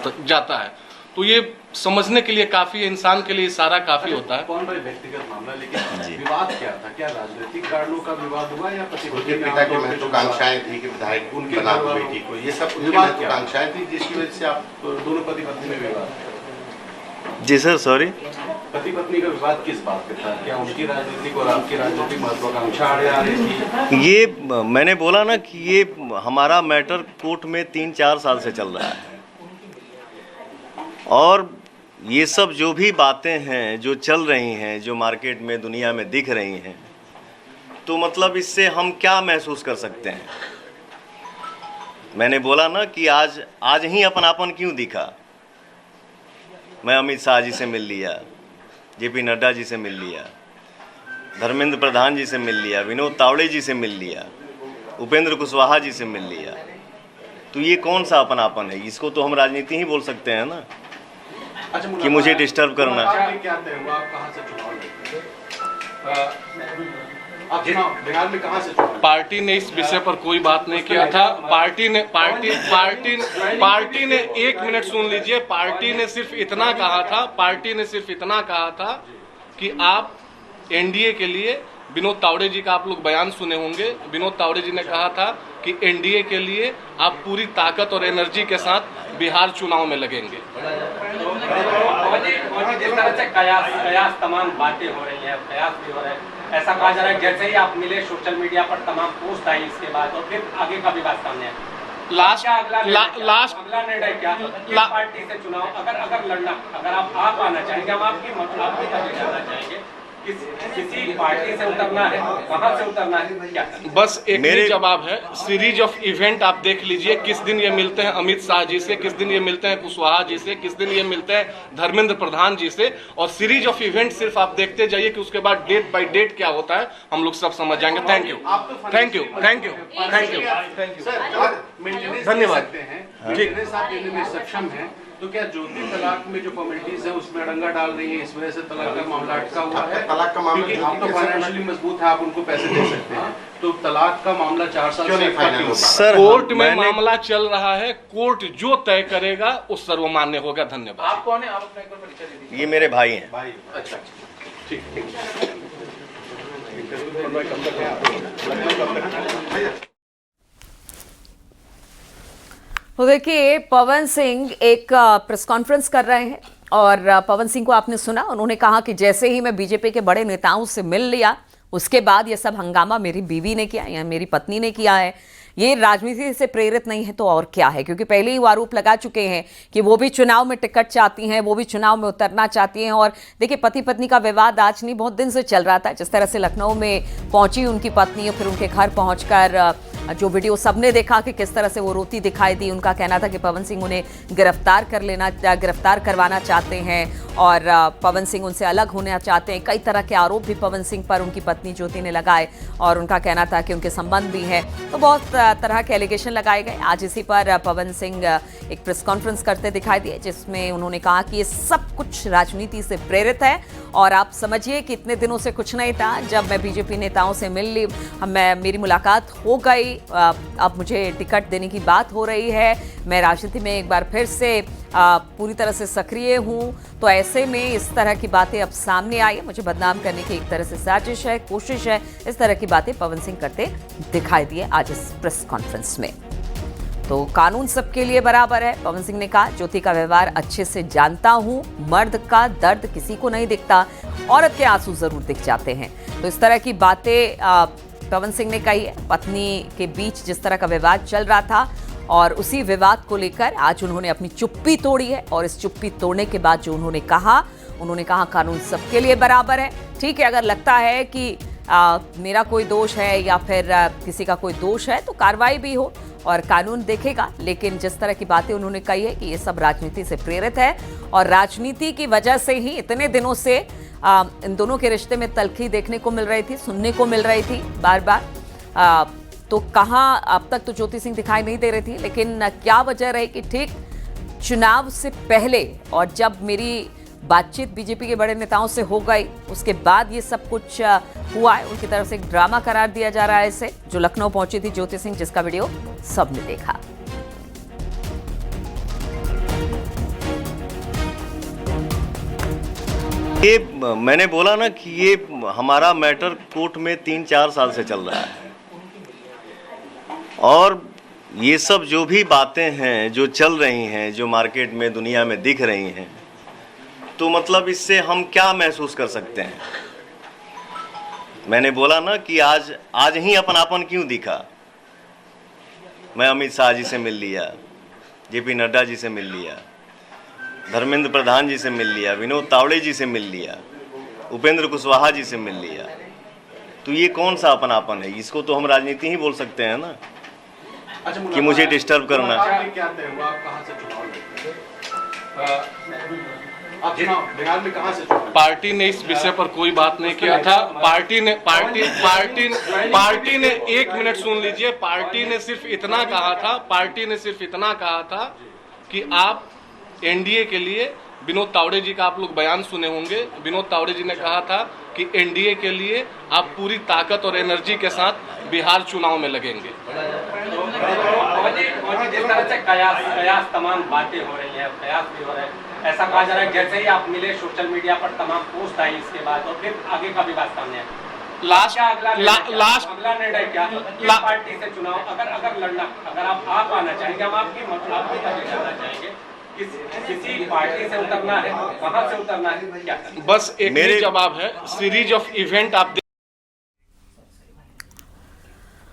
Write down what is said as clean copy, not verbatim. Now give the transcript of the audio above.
जाता है। तो ये समझने के लिए काफी, इंसान के लिए इशारा काफी होता है। कौन भाई व्यक्तिगत मामला, लेकिन विवाद क्या था? क्या राजनीतिक कारणों का विवाद हुआ या पति उनके पिता की महत्वाकांक्षाएं थी कि विधायक उनके बना दो बेटी को, ये सब उनकी महत्वाकांक्षाएं थी जिसकी वजह से आप दोनों पति पत्नी में विवाद? जी सर, सॉरी, पति पत्नी का विवाद किस बात पे था? क्या उनकी राजनीतिक और आपकी राजनीतिक महत्वाकांक्षा आड़े आ रही थी? ये मैंने बोला ना कि ये हमारा मैटर कोर्ट में 3-4 साल से चल रहा है, और ये सब जो भी बातें हैं जो चल रही हैं, जो मार्केट में दुनिया में दिख रही हैं, तो मतलब इससे हम क्या महसूस कर सकते हैं? मैंने बोला ना कि आज ही अपनापन क्यों दिखा। मैं अमित शाह जी से मिल लिया, जेपी नड्डा जी से मिल लिया, धर्मेंद्र प्रधान जी से मिल लिया, विनोद तावड़े जी से मिल लिया, उपेंद्र कुशवाहा जी से मिल लिया। तो ये कौन सा अपनापन है? इसको तो हम राजनीति ही बोल सकते हैं ना, कि मुझे डिस्टर्ब करना। क्या तय हुआ? आप कहां से चुनाव लड़ते हैं? आप बिहार में कहां से चुनाव? पार्टी ने इस विषय पर कोई बात नहीं किया था। पार्टी ने 1 मिनट सुन लीजिए, पार्टी ने सिर्फ इतना कहा था कि आप एनडीए के लिए, विनोद तावड़े जी का आप लोग बयान सुने होंगे, विनोद तावड़े जी ने कहा था कि एनडीए के लिए आप पूरी ताकत और एनर्जी के साथ बिहार चुनाव में लगेंगे। जिस तरह से कयास तमाम बातें हो रही हैं, कयास भी हो रहा है, ऐसा कहा जा रहा है जैसे ही आप मिले सोशल मीडिया पर तमाम पोस्ट आई इसके बाद, और फिर आगे का विवाद सामने आया। अगला निर्णय क्या? पार्टी से चुनाव अगर लड़ना, अगर आप आना चाहेंगे, हम आपकी जानना चाहेंगे, किसी पार्टी से उतरना है, कहां से उतरना है, क्या? बस एक ही जवाब है, सीरीज ऑफ इवेंट आप देख लीजिए। किस दिन ये मिलते हैं अमित शाह जी से, किस दिन ये मिलते हैं कुशवाहा जी से, किस दिन ये मिलते हैं धर्मेंद्र प्रधान जी से, और सीरीज ऑफ इवेंट सिर्फ आप देखते जाइए कि उसके बाद डेट बाय डेट क्या होता है, हम लोग सब समझ जाएंगे। थैंक यू, धन्यवाद। सक्षम है तो क्या ज्योति तलाक में जो फॉर्मेलिटीज है उसमें अड़ंगा डाल रही है, इस वजह से तलाक का मामला अटका हुआ है? तलाक का मामला, क्योंकि आप तो फाइनेंशियली मजबूत है, आप उनको पैसे दे सकते हैं, तो तलाक का मामला 4 साल से फाइनल होगा? सर, कोर्ट में मामला चल रहा है, कोर्ट जो तय करेगा वो सर्वमान्य होगा। धन्यवाद। आप कौन है? आप अपना एक बार परिचय दे दीजिए। ये मेरे भाई हैं। भाई, अच्छा, ठीक। तो देखिए, पवन सिंह एक प्रेस कॉन्फ्रेंस कर रहे हैं, और पवन सिंह को आपने सुना, उन्होंने कहा कि जैसे ही मैं बीजेपी के बड़े नेताओं से मिल लिया, उसके बाद ये सब हंगामा मेरी बीवी ने किया या मेरी पत्नी ने किया है। ये राजनीति से प्रेरित नहीं है तो और क्या है, क्योंकि पहले ही वो आरोप लगा चुके हैं कि वो भी चुनाव में टिकट चाहती हैं, वो भी चुनाव में उतरना चाहती हैं। और देखिए, पति पत्नी का विवाद आज नहीं, बहुत दिन से चल रहा था। जिस तरह से लखनऊ में पहुंची उनकी पत्नी, और फिर उनके घर पहुंचकर जो वीडियो सबने देखा कि किस तरह से वो रोती दिखाई दी, उनका कहना था कि पवन सिंह उन्हें गिरफ्तार करवाना चाहते हैं, और पवन सिंह उनसे अलग होना चाहते हैं। कई तरह के आरोप भी पवन सिंह पर उनकी पत्नी ज्योति ने लगाए, और उनका कहना था कि उनके संबंध भी हैं। तो बहुत तरह के एलिगेशन लगाए गए। आज इसी पर पवन सिंह एक प्रेस कॉन्फ्रेंस करते दिखाई दिए, जिसमें उन्होंने कहा कि ये सब कुछ राजनीति से प्रेरित है, और आप समझिए कि इतने दिनों से कुछ नहीं था। जब मैं बीजेपी नेताओं से मिल ली, मेरी मुलाकात हो गई, अब मुझे टिकट देने की बात हो रही है, मैं राजनीति में एक बार फिर से पूरी तरह से सक्रिय हूं। तो ऐसे में इस तरह की बातें अब सामने आई, मुझे बदनाम करने की एक तरह से साजिश है, कोशिश है। इस तरह की बातें पवन सिंह करते दिखाई दिए आज इस प्रेस कॉन्फ्रेंस में। तो कानून सबके लिए बराबर है, पवन सिंह ने कहा। ज्योति का व्यवहार अच्छे से जानता हूं, मर्द का दर्द किसी को नहीं दिखता, औरत के आंसू जरूर दिख जाते हैं। तो इस तरह की बातें पवन सिंह ने कही है। पत्नी के बीच जिस तरह का विवाद चल रहा था, और उसी विवाद को लेकर आज उन्होंने अपनी चुप्पी तोड़ी है, और इस चुप्पी तोड़ने के बाद जो उन्होंने कहा कानून सबके लिए बराबर है। ठीक है, अगर लगता है कि मेरा कोई दोष है या फिर किसी का कोई दोष है तो कार्रवाई भी हो और कानून देखेगा। लेकिन जिस तरह की बातें उन्होंने कही है कि ये सब राजनीति से प्रेरित है, और राजनीति की वजह से ही इतने दिनों से इन दोनों के रिश्ते में तल्खी देखने को मिल रही थी, सुनने को मिल रही थी बार बार। तो कहाँ अब तक तो ज्योति सिंह दिखाई नहीं दे रही थी, लेकिन क्या वजह रही कि ठीक चुनाव से पहले और जब मेरी बातचीत बीजेपी के बड़े नेताओं से हो गई, उसके बाद ये सब कुछ हुआ है। उनकी तरफ से एक ड्रामा करार दिया जा रहा है इसे, जो लखनऊ पहुंची थी ज्योति सिंह, जिसका वीडियो सबने देखा। ये मैंने बोला ना कि ये हमारा मैटर कोर्ट में 3-4 साल से चल रहा है, और ये सब जो भी बातें हैं जो चल रही हैं, जो मार्केट में दुनिया में दिख रही हैं, तो मतलब इससे हम क्या महसूस कर सकते हैं। मैंने बोला ना कि आज ही अपनापन क्यों दिखा। मैं अमित शाह जी से मिल लिया, जेपी नड्डा जी से मिल लिया, धर्मेंद्र प्रधान जी से मिल लिया, विनोद तावड़े जी से मिल लिया, उपेंद्र कुशवाहा जी से मिल लिया। तो ये कौन सा अपनापन है? इसको तो हम राजनीति ही बोल सकते हैं ना, अच्छा, कि मुझे डिस्टर्ब करना। क्या तय हुआ? आप कहाँ से चुनाव लड़ते हैं? आप चुनाव बिहार में कहाँ से चुनाव? पार्टी ने इस विषय पर कोई बात नहीं किया था। पार्टी ने 1 मिनट सुन लीजिए। पार्टी ने सिर्फ इतना कहा था कि आप एनडीए के लिए, विनोद तावड़े जी का आप लोग बयान सुने होंगे, विनोद तावड़े जी ने कहा था कि एनडीए के लिए आप पूरी ताकत और एनर्जी के साथ बिहार चुनाव में लगेंगे। जिस तरह से कयास तमाम बातें हो रही हैं, कयास भी हो रहे हैं, ऐसा कहा जा रहा है जैसे ही आप मिले सोशल मीडिया पर तमाम पोस्ट आई इसके बाद, और फिर आगे का भी बात सामने आया। अगला निर्णय क्या? किस पार्टी से चुनाव अगर लड़ना, अगर आप आना चाहेंगे, हम आपकी जानना चाहेंगे, किसी पार्टी से उतरना है, कहां से उतरना है, क्या? बस एक ही जवाब है, सीरीज ऑफ इवेंट आप